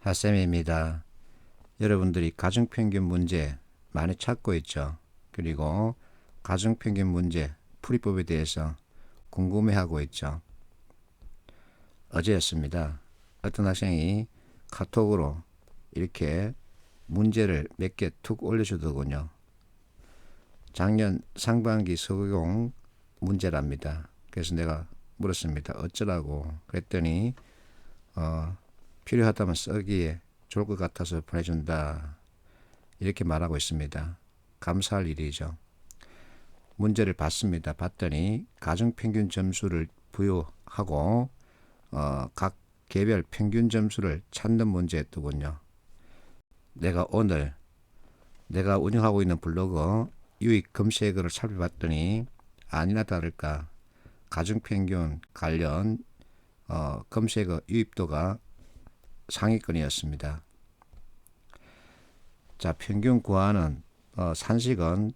하쌤입니다. 여러분들이 가중평균 문제 많이 찾고 있죠. 그리고 가중평균 문제 풀이법에 대해서 궁금해하고 있죠. 어제였습니다. 어떤 학생이 카톡으로 이렇게 문제를 몇 개 툭 올려주더군요. 작년 상반기 서경 문제랍니다. 그래서 내가 물었습니다. 어쩌라고. 그랬더니 필요하다면 쓰기에 좋을 것 같아서 보내준다. 이렇게 말하고 있습니다. 감사할 일이죠. 문제를 봤습니다. 봤더니 가중평균 점수를 부여하고 각 개별 평균 점수를 찾는 문제였더군요. 내가 오늘 내가 운영하고 있는 블로그 유익 검색어를 살펴봤더니 아니나 다를까 가중평균 관련 검색어 유입도가 상위권이었습니다. 자, 평균 구하는 산식은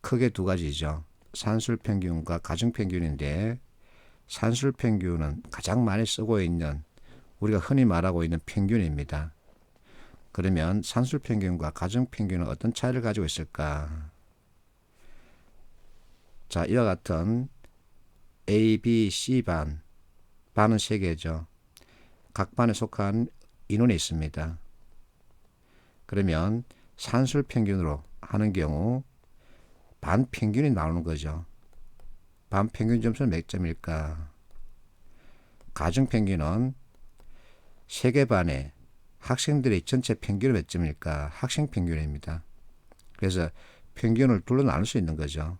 크게 두 가지죠. 산술평균과 가중평균인데 산술평균은 가장 많이 쓰고 있는 우리가 흔히 말하고 있는 평균입니다. 그러면 산술평균과 가중평균은 어떤 차이를 가지고 있을까? 자, 이와 같은 A, B, C 반, 반은 3개죠. 각 반에 속한 인원이 있습니다. 그러면 산술평균으로 하는 경우 반평균이 나오는 거죠. 반평균 점수는 몇 점일까? 가중평균은 3개 반에 학생들의 전체 평균은 몇 점일까? 학생평균입니다. 그래서 평균을 둘로 나눌 수 있는 거죠.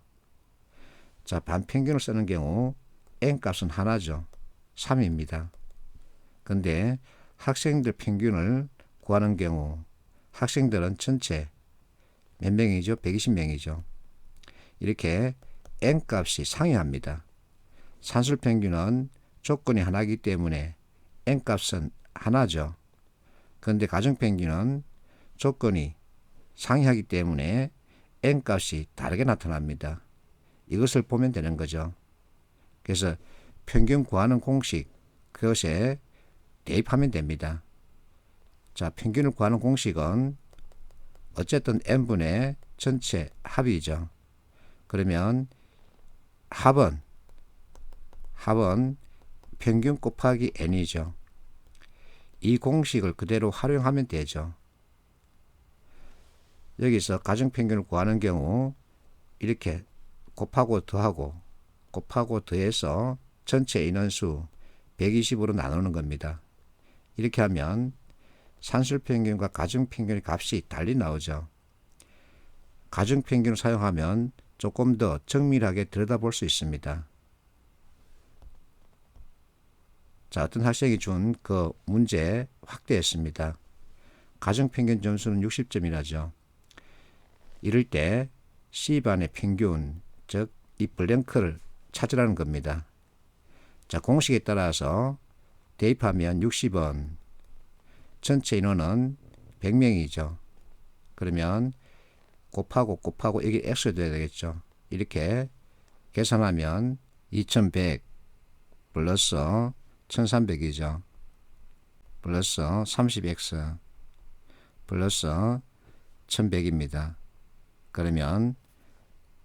자, 반평균을 쓰는 경우 n값은 하나죠. 3입니다. 근데 학생들 평균을 구하는 경우 학생들은 전체 몇 명이죠? 120명이죠. 이렇게 n값이 상이합니다. 산술평균은 조건이 하나이기 때문에 n값은 하나죠. 그런데 가중평균은 조건이 상이하기 때문에 n값이 다르게 나타납니다. 이것을 보면 되는 거죠. 그래서 평균 구하는 공식, 그것에 대입하면 됩니다. 자, 평균을 구하는 공식은 어쨌든 n분의 전체 합이죠. 그러면 합은 평균 곱하기 n이죠. 이 공식을 그대로 활용하면 되죠. 여기서 가중평균을 구하는 경우 이렇게 곱하고 더해서 전체 인원수 120으로 나누는 겁니다. 이렇게 하면 산술평균과 가중평균의 값이 달리 나오죠. 가중평균을 사용하면 조금 더 정밀하게 들여다볼 수 있습니다. 자, 어떤 학생이 준 그 문제 확대했습니다. 가중평균 점수는 60점이라죠. 이럴 때 C반의 평균, 즉 이 블랭크를 찾으라는 겁니다. 자, 공식에 따라서 대입하면 60원, 전체 인원은 100명이죠. 그러면 곱하고 이게 x가 돼야 되겠죠. 이렇게 계산하면 2100 플러스 1300이죠. 플러스 30x 플러스 1100입니다. 그러면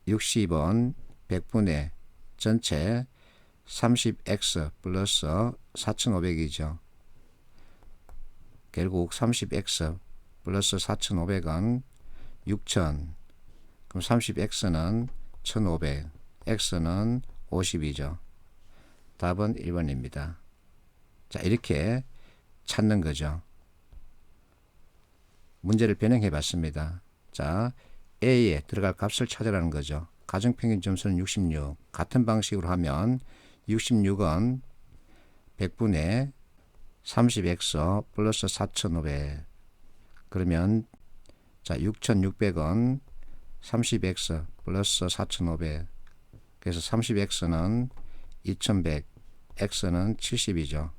60원 100분의 전체 30x 플러스 4500이죠. 결국 30x 플러스 4500은 6000. 그럼 30x는 1500, x는 50이죠. 답은 1번입니다. 자, 이렇게 찾는 거죠. 문제를 변형해 봤습니다. 자, A에 들어갈 값을 찾으라는 거죠. 가중평균 점수는 66. 같은 방식으로 하면 66은 100분의 30x 플러스 4500. 그러면 자, 6600은 30x 플러스 4500. 그래서 30x는 2100, x는 70이죠.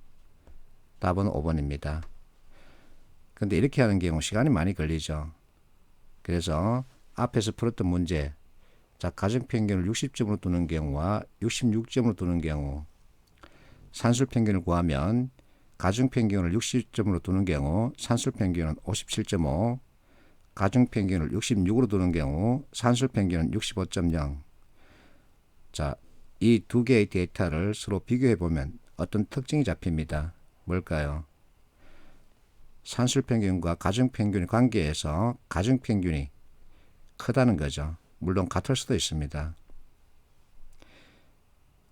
답은 5번입니다. 근데 이렇게 하는 경우 시간이 많이 걸리죠. 그래서 앞에서 풀었던 문제, 자, 가중평균을 60점으로 두는 경우와 66점으로 두는 경우 산술평균을 구하면 가중평균을 60점으로 두는 경우 산술평균은 57.5, 가중평균을 66으로 두는 경우 산술평균은 65.0. 자, 이 두 개의 데이터를 서로 비교해 보면 어떤 특징이 잡힙니다. 뭘까요? 산술평균과 가중평균의 관계에서 가중평균이 크다는 거죠. 물론 같을 수도 있습니다.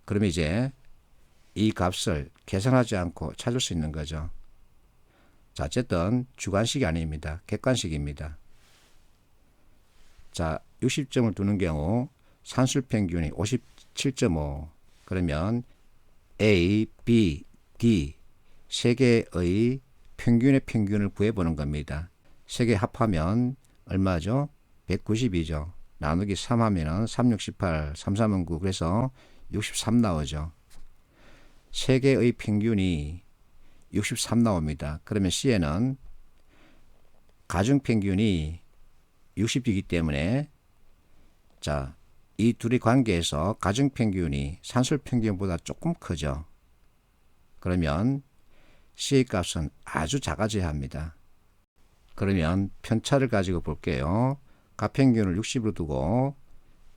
그럼 이제 이 값을 계산하지 않고 찾을 수 있는 거죠. 자, 어쨌든 주관식이 아닙니다. 객관식입니다. 자, 60점을 두는 경우 산술평균이 57.5. 그러면 A, B, D 세 개의 평균의 평균을 구해보는 겁니다. 세 개 합하면 얼마죠? 192죠. 나누기 3 하면은 3, 6, 18, 3, 3은 9. 그래서 63 나오죠. 세 개의 평균이 63 나옵니다. 그러면 C에는 가중평균이 60이기 때문에 자, 이 둘의 관계에서 가중평균이 산술평균보다 조금 크죠. 그러면 C의 값은 아주 작아져야 합니다. 그러면 편차를 가지고 볼게요. 가평균을 60으로 두고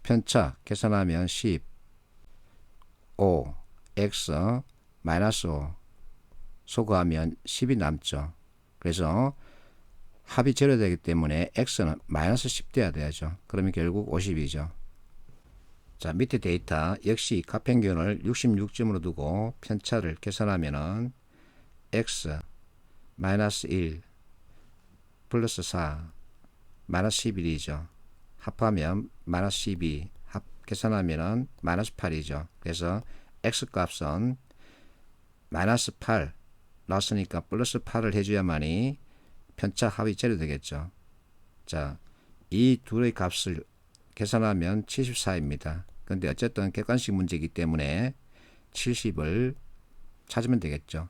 편차 계산하면 10, 5, x, 마이너스 5 소거하면 10이 남죠. 그래서 합이 제로되기 때문에 x는 마이너스 10 돼야 되죠. 그러면 결국 50이죠. 자, 밑에 데이터 역시 가평균을 66점으로 두고 편차를 계산하면은 x 마이너스 1 플러스 4 마이너스 11이죠. 합하면 마이너스 12 계산하면은 마이너스 8이죠. 그래서 x 값은 마이너스 8 나왔으니까 플러스 8을 해줘야만이 편차 합이 제로 되겠죠. 자, 이 둘의 값을 계산하면 74입니다. 그런데 어쨌든 객관식 문제이기 때문에 70을 찾으면 되겠죠.